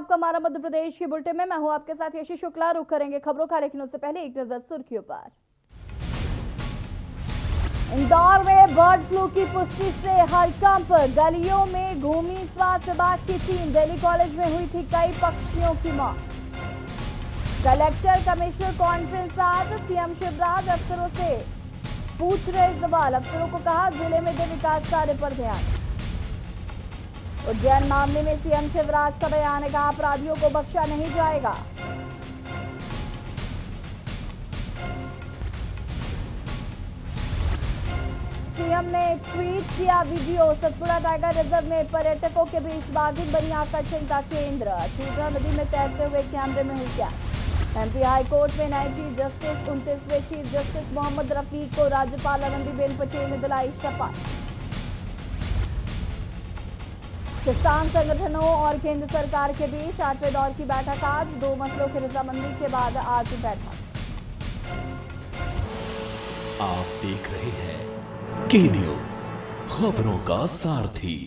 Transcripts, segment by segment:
आपका हमारा मध्य प्रदेश की बुलेटिन में। मैं हूं आपके साथ यशी शुक्ला। रुक करेंगे खबरों का, लेकिन उससे पहले एक नजर सुर्खियों पर। इंदौर में बर्ड फ्लू की पुष्टि से हड़कंप, गलियों में घूमी स्वास्थ्य विभाग की टीम। दिल्ली कॉलेज में हुई थी कई पक्षियों की मौत। कलेक्टर कमिश्नर कॉन्फ्रेंस आज, सीएम शिवराज अफसरों से पूछ रहे सवाल। अफसरों को कहा जिले में दे विकास कार्य पर ध्यान। उज्जैन मामले में सीएम शिवराज का बयान, कहा अपराधियों को बख्शा नहीं जाएगा। सीएम ने ट्वीट किया वीडियो। सतपुड़ा टाइगर रिजर्व में पर्यटकों के बीच बाघिन बनी आकर्षण का केंद्र। चूजा नदी में तैरते हुए कैमरे में हुई कैद। एमपी हाईकोर्ट में नए चीफ जस्टिस 29वें चीफ जस्टिस मोहम्मद रफीक को राज्यपाल आनंदीबेन पटेल ने दिलाई शपथ। किसान संगठनों और केंद्र सरकार के बीच 8वें दौर की बैठक आज। 2 मसलों की रजामंदी के बाद आज बैठक। आप देख रहे हैं के न्यूज, खबरों का सारथी।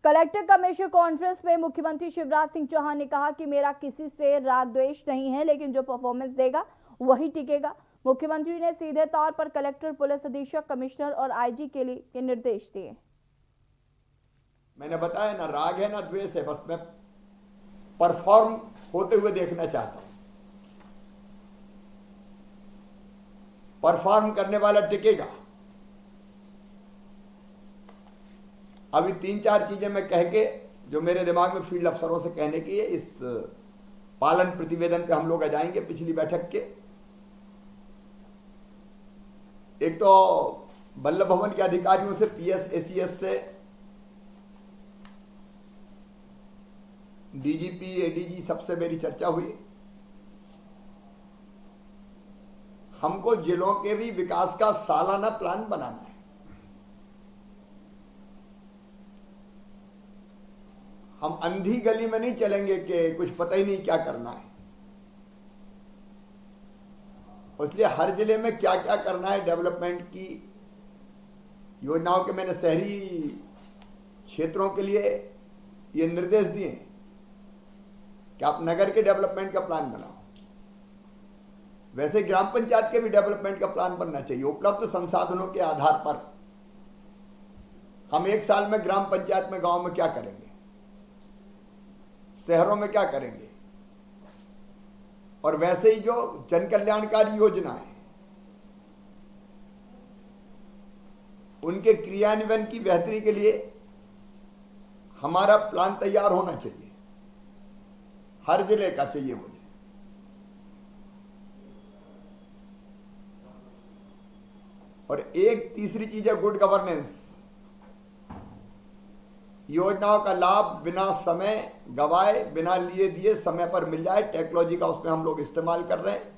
कलेक्टर कमिश्नर कॉन्फ्रेंस में मुख्यमंत्री शिवराज सिंह चौहान ने कहा कि मेरा किसी से राग द्वेष नहीं है, लेकिन जो परफॉर्मेंस देगा वही टिकेगा। मुख्यमंत्री ने सीधे तौर पर कलेक्टर, पुलिस अधीक्षक, कमिश्नर और आईजी के लिए निर्देश दिए। मैंने बताया ना राग है ना द्वेष है, बस मैं परफॉर्म होते हुए देखना चाहता हूं। परफॉर्म करने वाला टिकेगा। अभी 3-4 चीजें मैं कह के जो मेरे दिमाग में फील्ड अफसरों से कहने की है, इस पालन प्रतिवेदन पे हम लोग आ जाएंगे पिछली बैठक के। एक तो बल्लभ भवन के अधिकारियों से, पीएस एसीएस से, डीजीपी एडीजी सबसे मेरी चर्चा हुई। हमको जिलों के भी विकास का सालाना प्लान बनाना है। हम अंधी गली में नहीं चलेंगे कि कुछ पता ही नहीं क्या करना है। इसलिए हर जिले में क्या क्या करना है, डेवलपमेंट की योजनाओं के मैंने शहरी क्षेत्रों के लिए ये निर्देश दिए कि आप नगर के डेवलपमेंट का प्लान बनाओ। वैसे ग्राम पंचायत के भी डेवलपमेंट का प्लान बनना चाहिए। उपलब्ध संसाधनों के आधार पर हम 1 साल में ग्राम पंचायत में, गांव में क्या करेंगे, शहरों में क्या करेंगे, और वैसे ही जो जन कल्याणकारी योजना है उनके क्रियान्वयन की बेहतरी के लिए हमारा प्लान तैयार होना चाहिए। हर जिले का चाहिए मुझे। और एक तीसरी चीज है गुड गवर्नेंस। योजनाओं का लाभ बिना समय गवाए, बिना लिए दिए समय पर मिल जाए। टेक्नोलॉजी का उसमें हम लोग इस्तेमाल कर रहे हैं।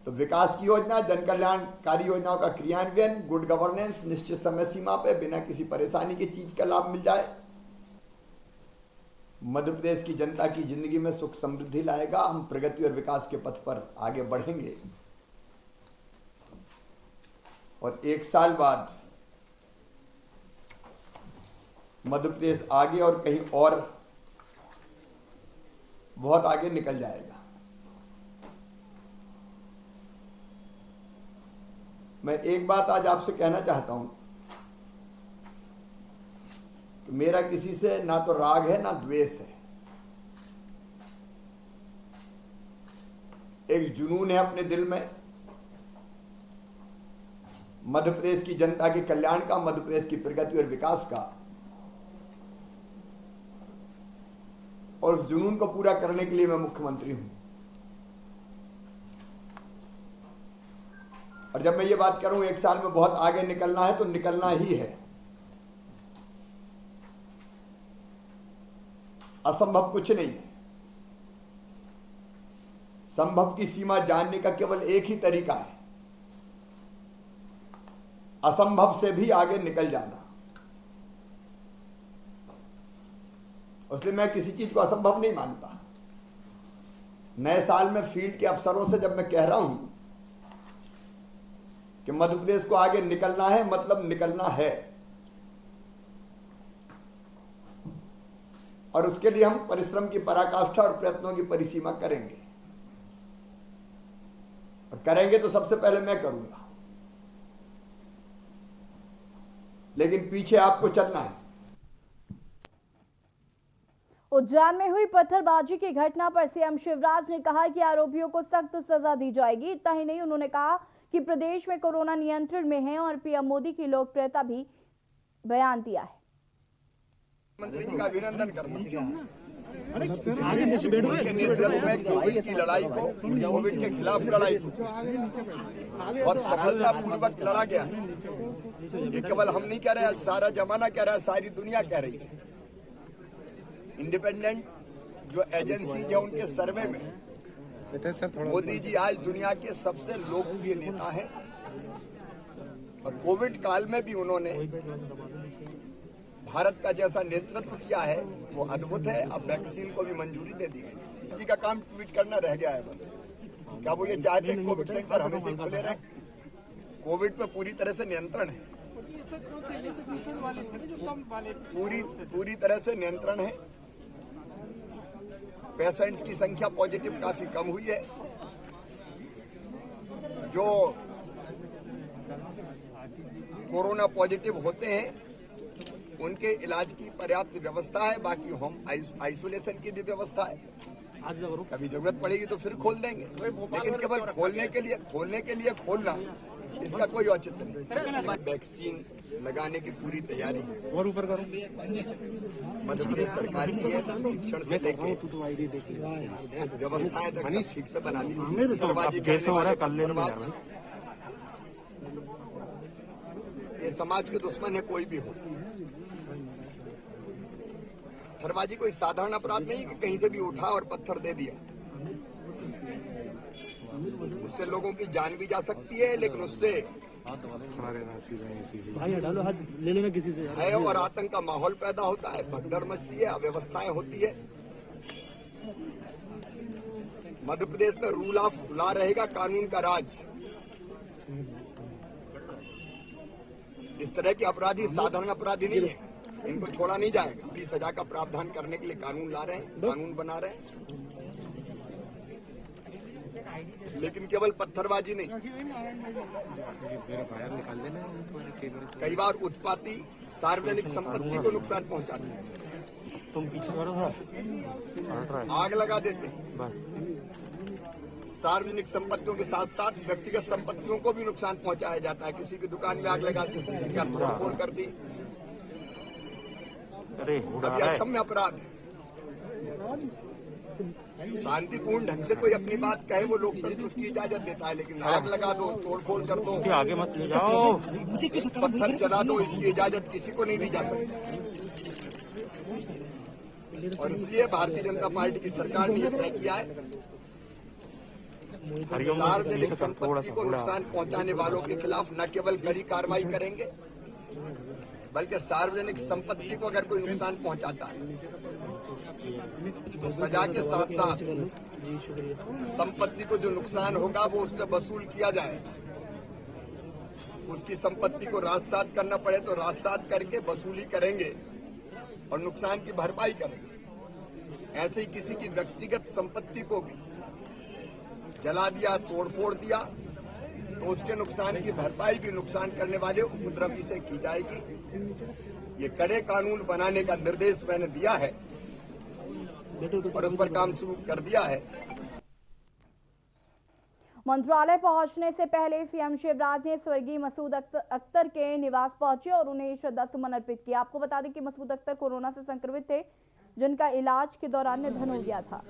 तो विकास की योजना, जन कल्याणकारी योजनाओं का क्रियान्वयन, गुड गवर्नेंस, निश्चित समय सीमा पे बिना किसी परेशानी की चीज का लाभ मिल जाए, मध्य प्रदेश की जनता की जिंदगी में सुख समृद्धि लाएगा। हम प्रगति और विकास के पथ पर आगे बढ़ेंगे। और 1 साल बाद मध्य प्रदेश आगे और कहीं और बहुत आगे निकल जाएगा। मैं एक बात आज आपसे कहना चाहता हूं कि मेरा किसी से ना तो राग है ना द्वेष है। एक जुनून है अपने दिल में मध्य प्रदेश की जनता के कल्याण का, मध्य प्रदेश की प्रगति और विकास का। और उस जुनून को पूरा करने के लिए मैं मुख्यमंत्री हूं। और जब मैं ये बात करूं 1 साल में बहुत आगे निकलना है, तो निकलना ही है। असंभव कुछ नहीं है। संभव की सीमा जानने का केवल एक ही तरीका है, असंभव से भी आगे निकल जाना। इसलिए मैं किसी चीज को असंभव नहीं मानता। नए साल में फील्ड के अफसरों से जब मैं कह रहा हूं कि मध्य प्रदेश को आगे निकलना है, मतलब निकलना है, और उसके लिए हम परिश्रम की पराकाष्ठा और प्रयत्नों की परिसीमा करेंगे, और करेंगे तो सबसे पहले मैं करूंगा, लेकिन पीछे आपको चलना है। उज्जैन में हुई पत्थरबाजी की घटना पर सीएम शिवराज ने कहा कि आरोपियों को सख्त सजा दी जाएगी। इतना ही नहीं, उन्होंने कहा कि प्रदेश में कोरोना नियंत्रण में है और पीएम मोदी की लोकप्रियता भी बयान दिया है। मंत्री जी का अभिनंदन करना उनके नेतृत्व में कोविड की लड़ाई को, कोविड के खिलाफ लड़ाई को बहुत सफलतापूर्वक लड़ा गया है। ये केवल हम नहीं कह रहे, सारा जमाना कह रहा है, सारी दुनिया कह रही है। इंडिपेंडेंट जो एजेंसी है उनके सर्वे में मोदी जी आज दुनिया के सबसे लोकप्रिय नेता हैं, और कोविड काल में भी उन्होंने भारत का जैसा नेतृत्व किया है वो अद्भुत है। अब वैक्सीन को भी मंजूरी दे दी गई। इसी का काम ट्वीट करना रह गया है बस। क्या वो ये चाहते हैं कोविड सेंटर हमेशा खुले रहे? कोविड पे पूरी तरह से नियंत्रण है, पूरी तरह से नियंत्रण है। पेशेंट्स की संख्या पॉजिटिव काफी कम हुई है। जो कोरोना पॉजिटिव होते हैं उनके इलाज की पर्याप्त व्यवस्था है। बाकी होम आइसोलेशन की भी व्यवस्था है। कभी जरूरत पड़ेगी तो फिर खोल देंगे, लेकिन केवल खोलने के लिए खोलना, इसका कोई औचित्य नहीं। वैक्सीन लगाने की पूरी तैयारी है और ऊपर करो मध्य प्रदेश सरकार की है। शिक्षण से लेकर व्यवस्थाएं तक ठीक से बना दी। ये समाज के दुश्मन है कोई भी हो। पत्थरबाजी कोई साधारण अपराध नहीं कि कहीं से भी उठा और पत्थर दे दिया। उससे लोगों की जान भी जा सकती है, लेकिन उससे भय और आतंक का माहौल पैदा होता है, भगदड़ मचती है, अव्यवस्थाएं होती है। मध्य प्रदेश में रूल ऑफ लॉ रहेगा, कानून का राज। इस तरह के अपराधी साधारण अपराधी नहीं है, इनको छोड़ा नहीं जाएगा। भी सजा का प्रावधान करने के लिए कानून ला रहे हैं, कानून बना रहे हैं, लेकिन केवल पत्थरबाजी नहीं। कई बार उत्पाती सार्वजनिक संपत्ति को नुकसान पहुंचाते हैं, आग लगा देते हैं। सार्वजनिक संपत्तियों के साथ साथ व्यक्तिगत संपत्तियों को भी नुकसान पहुंचाया जाता है। किसी की दुकान में आग लगा दी, किसी की तोड़फोड़ कर दी, अभी अक्षम्य अपराध है। शांतिपूर्ण ढंग से कोई अपनी बात कहे वो लोकतंत्र उसकी इजाजत देता है, लेकिन आग लगा दो, तोड़फोड़ कर दो, आगे मत जाओ, पत्थर चला दो, इसकी इजाजत किसी को नहीं दी जा सकती। और इसलिए भारतीय जनता पार्टी की सरकार ने यह तय किया है, सार्वजनिक संपत्ति को नुकसान पहुंचाने वालों के खिलाफ न केवल कड़ी कार्रवाई करेंगे, बल्कि सार्वजनिक संपत्ति को अगर कोई नुकसान पहुंचाता है तो सजा के साथ साथ संपत्ति को जो नुकसान होगा वो उससे वसूल किया जाएगा। उसकी संपत्ति को राजसात करना पड़े तो राजसात करके वसूली करेंगे और नुकसान की भरपाई करेंगे। ऐसे ही किसी की व्यक्तिगत संपत्ति को भी जला दिया, तोड़फोड़ दिया तो उसके नुकसान की भरपाई भी नुकसान करने वाले उपद्रवी से की जाएगी। ये कड़े कानून बनाने का निर्देश मैंने दिया है और उस पर काम शुरू कर दिया है। मंत्रालय पहुंचने से पहले सीएम शिवराज ने स्वर्गीय मसूद अख्तर के निवास पहुंचे और उन्हें श्रद्धासुमन अर्पित किया। आपको बता दें कि मसूद अख्तर कोरोना से संक्रमित थे, जिनका इलाज के दौरान निधन हो गया था।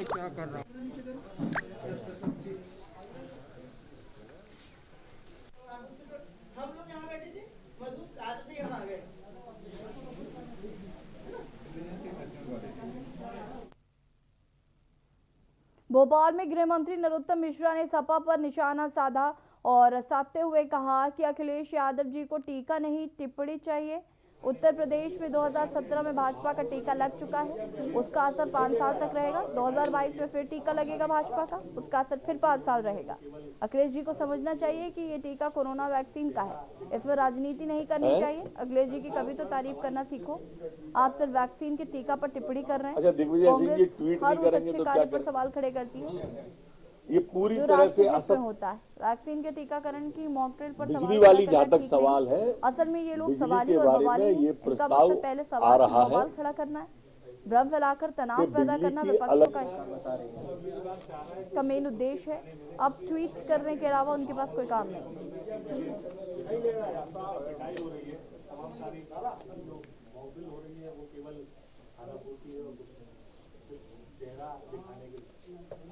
क्या कर रहा हम लोग यहाँ बैठे थे, मजदूर आज से हम आ गए। भोपाल में गृह मंत्री नरोत्तम मिश्रा ने सपा पर निशाना साधा और साधते हुए कहा कि अखिलेश यादव जी को टीका नहीं टिप्पणी चाहिए। उत्तर प्रदेश में 2017 में भाजपा का टीका लग चुका है, उसका असर 5 साल तक रहेगा। 2022 में फिर टीका लगेगा भाजपा का, उसका असर फिर 5 साल रहेगा। अखिलेश जी को समझना चाहिए कि ये टीका कोरोना वैक्सीन का है, इसमें राजनीति नहीं करनी चाहिए। अखिलेश जी की कभी तो तारीफ करना सीखो। आप सिर्फ वैक्सीन के टीका पर टिप्पणी कर रहे हैं। अच्छा, दिग्विजय सिंह जी ट्वीट नहीं करेंगे तो क्या पर सवाल खड़े करती है। ये पूरी तरह से असर होता है वैक्सीन के टीकाकरण की मॉक ड्रिल पर बिजली वाली जहाँ तक सवाल है, असल में ये लोग बिजली सवाल के बारे में ये प्रस्ताव पहले आ सवाल रहा है खड़ा करना है, भ्रम फैलाकर तनाव पैदा करना विपक्षों का मेन उद्देश्य है। अब ट्वीट करने के अलावा उनके पास कोई काम नहीं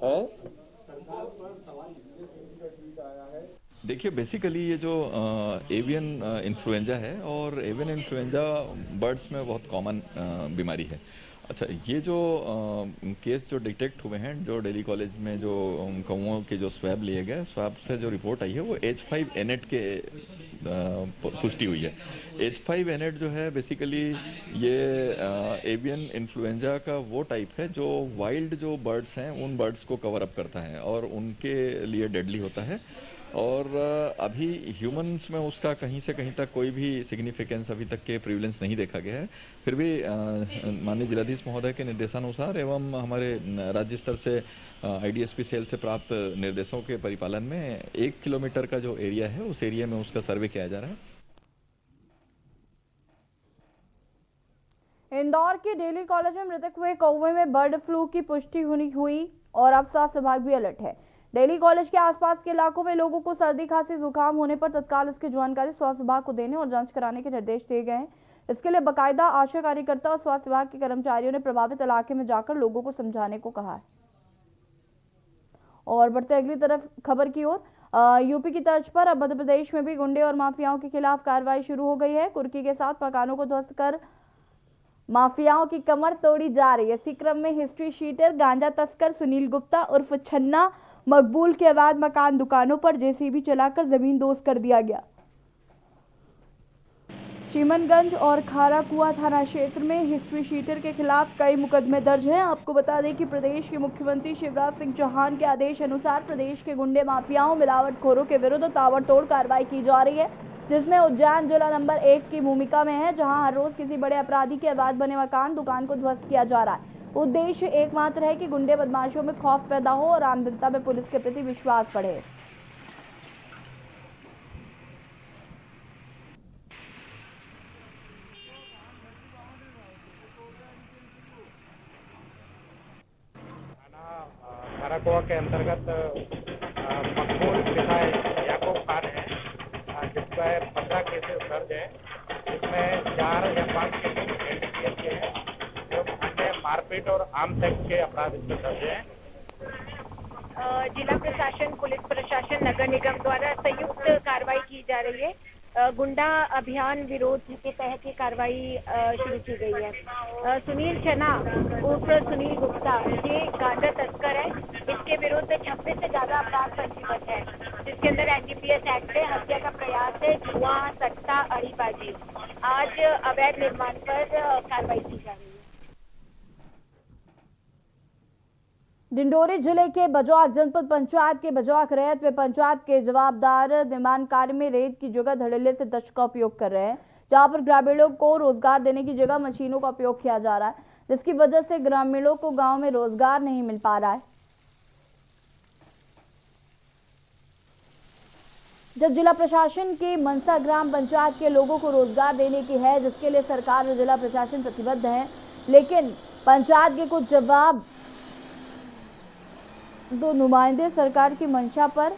है। देखिए, बेसिकली ये जो एवियन इन्फ्लुएंजा है, और एवियन इन्फ्लुएंजा बर्ड्स में बहुत कॉमन बीमारी है। अच्छा, ये जो केस जो डिटेक्ट हुए हैं, जो दिल्ली कॉलेज में जो कौओं के जो स्वैब लिए गए, स्वैब से जो रिपोर्ट आई है वो H5N8 के पुष्टि हुई है। H5N8 जो है बेसिकली ये एवियन इन्फ्लुएंजा का वो टाइप है जो वाइल्ड जो बर्ड्स हैं उन बर्ड्स को कवर अप करता है और उनके लिए डेडली होता है। और अभी ह्यूमंस में उसका कहीं से कहीं तक कोई भी सिग्निफिकेंस अभी तक के प्रिविलेंस नहीं देखा गया है। फिर भी माननीय जिलाधीश महोदय के निर्देशानुसार एवं हमारे राज्य स्तर से IDSP सेल से प्राप्त निर्देशों के परिपालन में 1 किलोमीटर का जो एरिया है उस एरिया में उसका सर्वे किया जा रहा है। इंदौर के डेली कॉलेज में मृतक हुए कौवे में बर्ड फ्लू की पुष्टि हुई और अब स्वास्थ्य विभाग भी अलर्ट है। डेली कॉलेज के आसपास के इलाकों में लोगों को सर्दी खांसी जुकाम होने पर तत्काल इसकी जानकारी स्वास्थ्य विभाग को देने और जांच कराने के निर्देश दिए गए हैं। इसके लिए बाकायदा आशा कार्यकर्ता और स्वास्थ्य विभाग के कर्मचारियों ने प्रभावित इलाके में जाकर लोगों को समझाने को कहा है। और बढ़ते अगली तरफ खबर की ओर, यूपी की तर्ज पर अब मध्य प्रदेश में भी गुंडे और माफियाओं के खिलाफ कार्रवाई शुरू हो गई है। कुर्की के साथ मकानों को ध्वस्त कर माफियाओं की कमर तोड़ी जा रही है। इसी क्रम में हिस्ट्री शीटर गांजा तस्कर सुनील गुप्ता उर्फ छन्ना मकबूल के अवैध मकान दुकानों पर JCB चलाकर जमीन दोस्त कर दिया गया। चिमनगंज और खाराकुआ थाना क्षेत्र में हिस्ट्री शीटर के खिलाफ कई मुकदमे दर्ज हैं। आपको बता दें कि प्रदेश के मुख्यमंत्री शिवराज सिंह चौहान के आदेश अनुसार प्रदेश के गुंडे माफियाओं मिलावटखोरों के विरुद्ध ताबड़तोड़ कार्रवाई की जा रही है, जिसमें उज्जैन जिला नंबर 1 की भूमिका में है, जहां हर रोज किसी बड़े अपराधी के अवैध बने मकान दुकान को ध्वस्त किया जा रहा है। उद्देश्य एकमात्र है कि गुंडे बदमाशों में खौफ पैदा हो और आम जनता में पुलिस के प्रति विश्वास बढ़े। खाराकुआ के अंतर्गत मकबूल पिता याकूब खान है, जिसका 15 केसेस दर्ज है, जिसमें 4 या 5 केसेस NDPS के हैं, जो अन्य मारपीट और आर्म थेफ्ट के अपराध इसमें दर्ज हैं। जिला प्रशासन, पुलिस प्रशासन, नगर निगम द्वारा संयुक्त कार्रवाई की जा रही है। गुंडा अभियान विरोध के तहत ये कार्रवाई शुरू की गई है। सुनील छना उर्फ सुनील गुप्ता ये गांजा तस्कर है। इसके विरुद्ध 26 से ज्यादा अपराध पंजीबद्ध है, जिसके अंदर NDPS एक्ट है, हत्या का प्रयास है, जुआ, सट्टा, अड़ीबाजी। आज अवैध निर्माण पर कार्रवाई की जा रही है। डिंडोरी जिले के बजौक जनपद पंचायत के बजौक रैयत में पंचायत के जवाबदार निर्माण कार्य में रेत की जगह धड़ल्ले से दस्त का उपयोग कर रहे हैं, जहां पर ग्रामीणों को रोजगार देने की जगह मशीनों का उपयोग किया जा रहा है, जिसकी वजह से ग्रामीणों को गांव में रोजगार नहीं मिल पा रहा है। जब जिला प्रशासन की मनसा ग्राम पंचायत के लोगों को रोजगार देने की है, जिसके लिए सरकार और जिला प्रशासन प्रतिबद्ध है, लेकिन पंचायत के कुछ जवाब दो नुमाइंदे सरकार की मंशा पर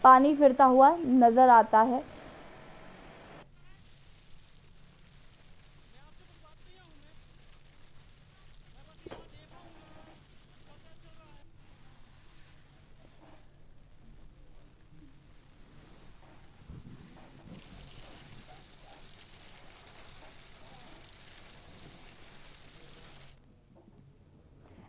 पानी फिरता हुआ नजर आता है।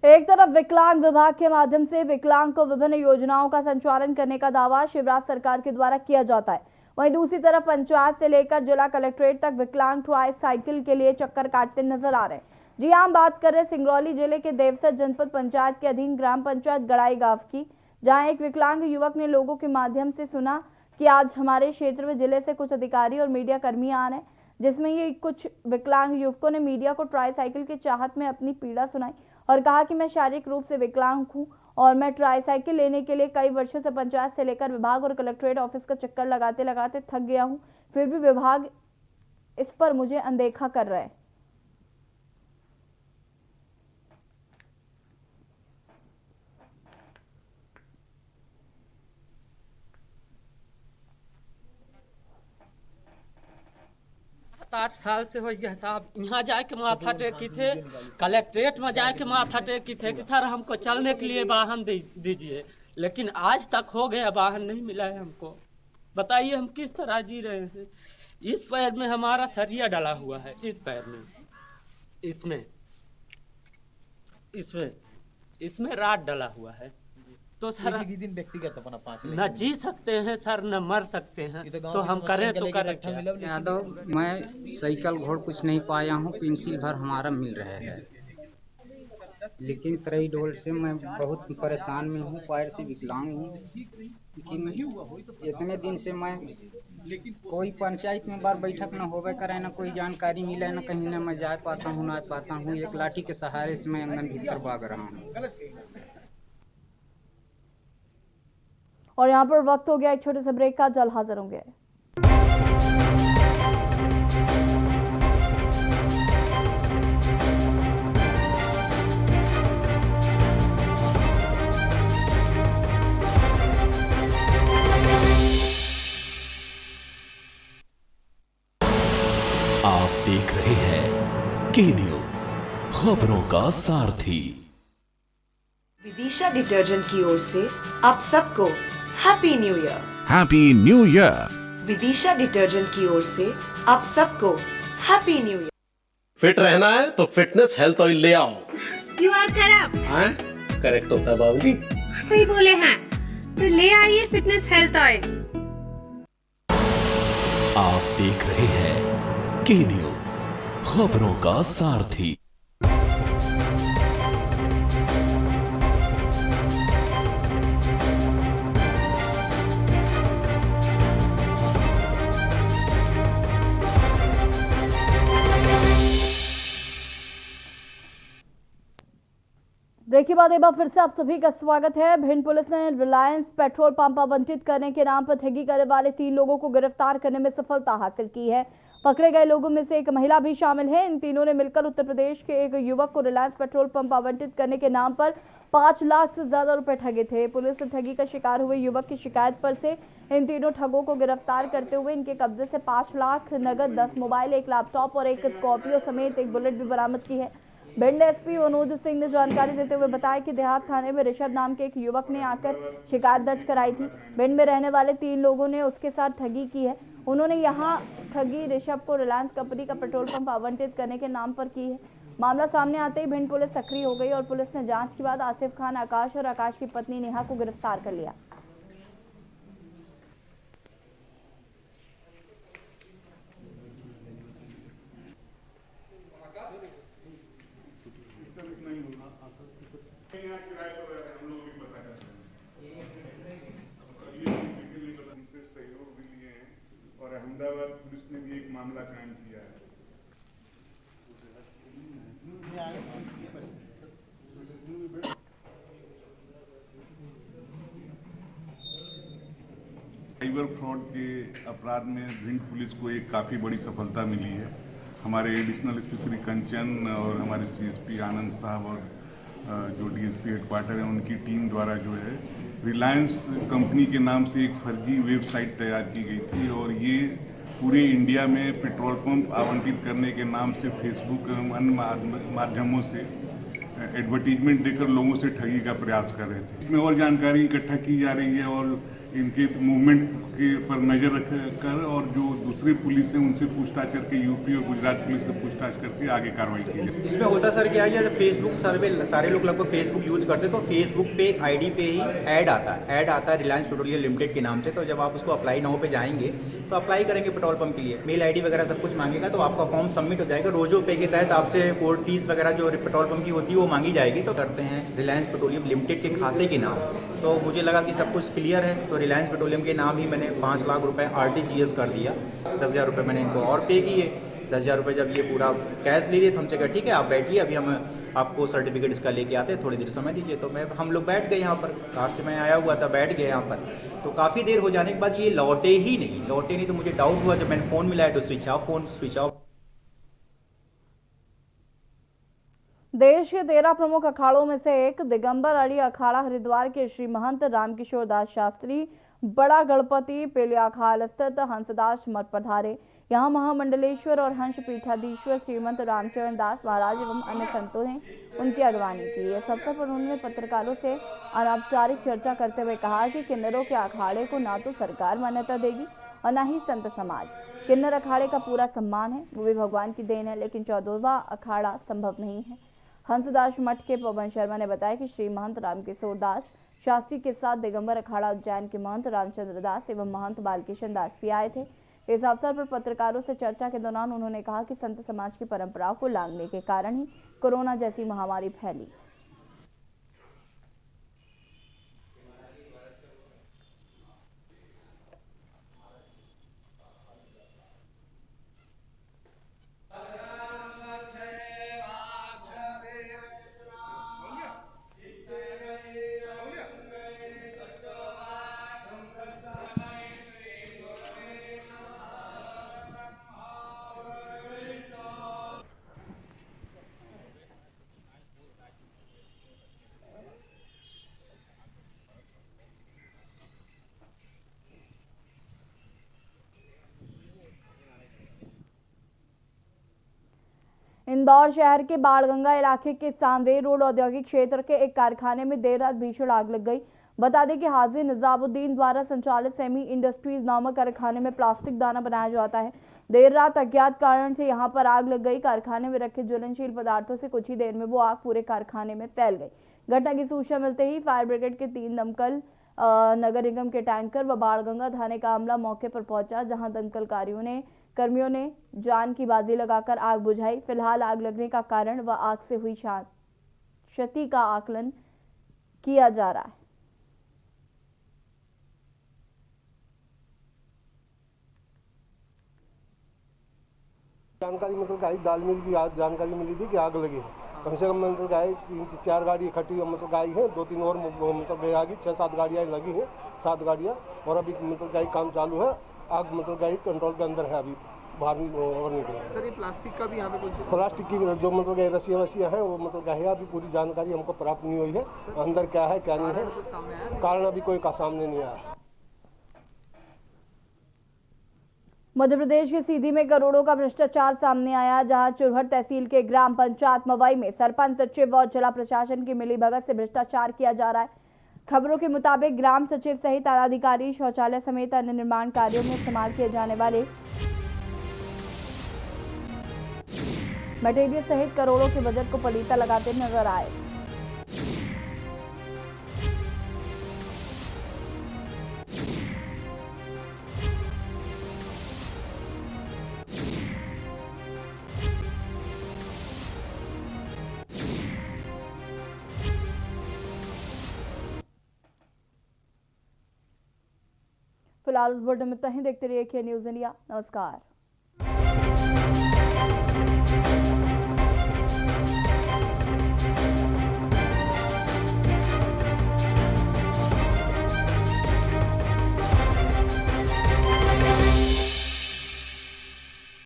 एक तरफ विकलांग विभाग के माध्यम से विकलांग को विभिन्न योजनाओं का संचालन करने का दावा शिवराज सरकार के द्वारा किया जाता है, वहीं दूसरी तरफ पंचायत से लेकर जिला कलेक्ट्रेट तक विकलांग ट्राई साइकिल के लिए चक्कर काटते नजर आ रहे हैं। जी हाँ, हम बात कर रहे हैं सिंगरौली जिले के देवसर जनपद पंचायत के अधीन ग्राम पंचायत गड़ाई गांव की, जहां एक विकलांग युवक ने लोगों के माध्यम से सुना कि आज हमारे क्षेत्र में जिले से कुछ अधिकारी और मीडिया कर्मी आ रहे हैं, जिसमें ये कुछ विकलांग युवकों ने मीडिया को ट्राई साइकिल की चाहत में अपनी पीड़ा सुनाई और कहा कि मैं शारीरिक रूप से विकलांग हूं और मैं ट्राई साइकिल लेने के लिए कई वर्षों से पंचायत से लेकर विभाग और कलेक्ट्रेट ऑफिस का चक्कर लगाते लगाते थक गया हूं, फिर भी विभाग इस पर मुझे अनदेखा कर रहा है। आठ साल से हो गया साहब, यहाँ जाके माथा टेकी थे, कलेक्ट्रेट में जाके माथा टेकी थे कि सर हमको चलने के लिए वाहन दीजिए, लेकिन आज तक हो गया वाहन नहीं मिला है हमको। बताइए हम किस तरह जी रहे हैं। इस पैर में हमारा सरिया डला हुआ है, इस पैर में, इसमें राड डला हुआ है। तो सर दिन व्यक्तिगत अपना पास न जी सकते हैं सर, न मर सकते हैं, तो हम करें तो करें क्या? यादव, मैं साइकिल घोड़ कुछ नहीं पाया हूँ, पेंसिल भर हमारा मिल रहा है, लेकिन तरई डोल से मैं बहुत परेशान में हूँ, पैर से विकलांग हूँ। लेकिन इतने दिन से मैं कोई पंचायत में बार बैठक न होवे करे, न कोई जानकारी मिले, न कहीं न मैं जा पाता हूँ, ना पाता हूँ। एक लाठी के सहारे से मैं अंगन भीतर भाग रहा हूँ। और यहाँ पर वक्त हो गया एक छोटे से ब्रेक का, जल्द हाजिर होंगे। आप देख रहे हैं के न्यूज, खबरों का सारथी। विदिशा डिटर्जेंट की ओर से आप सबको happy new year. Happy new year. Vidisha detergent की ओर से आप सबको हैप्पी न्यू ईयर। फिट रहना है तो फिटनेस हेल्थ ऑयल ले आओ। You are correct. करेक्ट होता है बावली। सही बोले हैं, तो ले आइए फिटनेस हेल्थ ऑयल। आप देख रहे हैं के न्यूज, खबरों का सारथी। ब्रेक के बाद एक बार फिर से आप सभी का स्वागत है। भिंड पुलिस ने रिलायंस पेट्रोल पंप आवंटित करने के नाम पर ठगी करने वाले 3 लोगों को गिरफ्तार करने में सफलता हासिल की है। पकड़े गए लोगों में से एक महिला भी शामिल है। इन तीनों ने मिलकर उत्तर प्रदेश के एक युवक को रिलायंस पेट्रोल पंप आवंटित करने के नाम पर 5 लाख से ज्यादा रुपए ठगे थे। पुलिस ने ठगी का शिकार हुए युवक की शिकायत पर से इन तीनों ठगों को गिरफ्तार करते हुए इनके कब्जे से 5 लाख नगद, 10 मोबाइल, 1 लैपटॉप और 1 स्कॉर्पियो समेत 1 बुलेट भी बरामद की है। भिंड एसपी मनोज सिंह ने जानकारी देते हुए बताया कि देहात थाने में ऋषभ नाम के एक युवक ने आकर शिकायत दर्ज कराई थी। भिंड में रहने वाले 3 लोगों ने उसके साथ ठगी की है। उन्होंने यहां ठगी ऋषभ को रिलायंस कंपनी का पेट्रोल पंप आवंटित करने के नाम पर की है। मामला सामने आते ही भिंड पुलिस सक्रिय हो गई और पुलिस ने जांच के बाद आसिफ खान, आकाश और आकाश की पत्नी नेहा को गिरफ्तार कर लिया। और अहमदाबाद पुलिस ने भी एक मामला कायम किया है। साइबर फ्रॉड के अपराध में भिंड पुलिस को एक काफ़ी बड़ी सफलता मिली है। हमारे एडिशनल एसपी श्री कंचन और हमारे सीएसपी आनंद साहब और जो डीएसपी हेडक्वार्टर है उनकी टीम द्वारा जो है रिलायंस कंपनी के नाम से एक फर्जी वेबसाइट तैयार की गई थी और ये पूरे इंडिया में पेट्रोल पंप आवंटित करने के नाम से फेसबुक एवं अन्य माध्यमों से एडवर्टीजमेंट देकर लोगों से ठगी का प्रयास कर रहे थे। इसमें और जानकारी इकट्ठा की जा रही है और इनके मूवमेंट के पर नज़र रख कर और जो दूसरी पुलिस है उनसे पूछताछ करके यूपी और गुजरात पुलिस से पूछताछ करके आगे कार्रवाई की जाए। इसमें होता सर क्या है, जब फेसबुक सर्वे सारे लोग लगभग फेसबुक यूज करते तो फेसबुक पे आईडी पे ही ऐड आता है रिलायंस पेट्रोलियम लिमिटेड के नाम से। तो जब आप उसको अप्लाई नाउ पे जाएंगे तो अप्लाई करेंगे पेट्रोल पंप के लिए, मेल आईडी वगैरह सब कुछ मांगेगा, तो आपका फॉर्म सबमिट हो जाएगा। रोजो पे के तहत आपसे कोर्ट फीस वगैरह जो पेट्रोल पंप की होती है वो मांगी जाएगी। तो करते हैं रिलायंस पेट्रोलियम लिमिटेड के खाते के नाम, तो मुझे लगा कि सब कुछ क्लियर है, तो रिलायंस पेट्रोलियम के नाम ही मैंने 5 लाख रुपए RTGS कर दिया। 10,000 रुपये मैंने इनको और पे किए। 10,000 रुपये जब ये पूरा कैश ले लिए तो हमसे कहा ठीक है आप बैठिए, अभी हम आपको सर्टिफिकेट इसका लेके आते हैं, थोड़ी देर समय दीजिए। तो हम लोग बैठ गए यहाँ पर, कार से मैं आया हुआ था, बैठ गए यहाँ पर। तो काफ़ी देर हो जाने के बाद ये लौटे नहीं, तो मुझे डाउट हुआ। जब मैंने फ़ोन मिलाया तो फ़ोन स्विच ऑफ। देश के 13 प्रमुख अखाड़ों में से एक दिगंबर अड़ी अखाड़ा हरिद्वार के श्री महंत रामकिशोर दास शास्त्री बड़ा गणपति पेलियाखाल स्थित हंसदास मठ पधारे। यहाँ महामंडलेश्वर और हंस पीठाधीश्वर श्रीमंत रामचरण दास महाराज एवं अन्य संतों ने उनकी अगवानी की। इस अवसर पर उन्होंने पत्रकारों से अनौपचारिक चर्चा करते हुए कहा कि किन्नरों के अखाड़े को ना तो सरकार मान्यता देगी और न ही संत समाज। किन्नर अखाड़े का पूरा सम्मान है, वो भी भगवान की देन है, लेकिन 14वां अखाड़ा संभव नहीं है। हंसदास मठ के पवन शर्मा ने बताया कि श्री महंत रामकिशोर दास शास्त्री के साथ दिगंबर अखाड़ा उज्जैन के महंत रामचंद्र दास एवं महंत बालकिशन दास भी आए थे। इस अवसर पर पत्रकारों से चर्चा के दौरान उन्होंने कहा कि संत समाज की परंपराओं को लांघने के कारण ही कोरोना जैसी महामारी फैली। इंदौर शहर के बाणगंगा इलाके के सांवेर रोड औद्योगिक क्षेत्र के एक कारखाने में देर रात भीषण आग लग गई। बता दें कि हाजी निजामुद्दीन द्वारा संचालित सेमी इंडस्ट्रीज नामक कारखाने में प्लास्टिक दाना बनाया जाता है। देर रात अज्ञात कारण से यहां पर आग लग गई। कारखाने में रखे ज्वलनशील पदार्थों से कुछ ही देर में वो आग पूरे कारखाने में फैल गई। घटना की सूचना मिलते ही फायर ब्रिगेड के 3 दमकल, नगर निगम के टैंकर व बाणगंगा थाने का अमला मौके पर पहुंचा, जहां दमकल कर्मियों ने जान की बाजी लगाकर आग बुझाई। फिलहाल आग लगने का कारण व आग से हुई क्षति का आकलन किया जा रहा है। जानकारी मतलब गाय दाल मिल की जानकारी मिली थी कि आग लगी है। कम से कम मतलब गाय 3-4 गाड़ी इकट्ठी मतलब गाय है, 2-3 और मतलब गाय आ गई, 6-7 गाड़ियाँ लगी हैं, 7 गाड़ियाँ, और अभी मतलब गाय काम चालू है। आग मतलब गाय कंट्रोल के अंदर है, अभी बाहर और निकल रहा है। सर ये प्लास्टिक का भी यहाँ पे कुछ प्लास्टिक की जो मतलब गाय रस्सियाँ हैं वो मतलब गाय अभी पूरी जानकारी हमको प्राप्त नहीं हुई है, अंदर क्या है क्या नहीं है, कारण अभी कोई का सामने नहीं आया। मध्य प्रदेश के सीधी में करोड़ों का भ्रष्टाचार सामने आया, जहां चुरहट तहसील के ग्राम पंचायत मवई में सरपंच, सचिव और जिला प्रशासन की मिलीभगत से भ्रष्टाचार किया जा रहा है। खबरों के मुताबिक ग्राम सचिव सहित आलाधिकारी शौचालय समेत अन्य निर्माण कार्यों में इस्तेमाल किए जाने वाले मटेरियल सहित करोड़ों के बजट को पलीता लगाते नजर आए। फिलहाल इस बुलेटिन में इतना ही। देखते रहिए के न्यूज़ इंडिया। नमस्कार।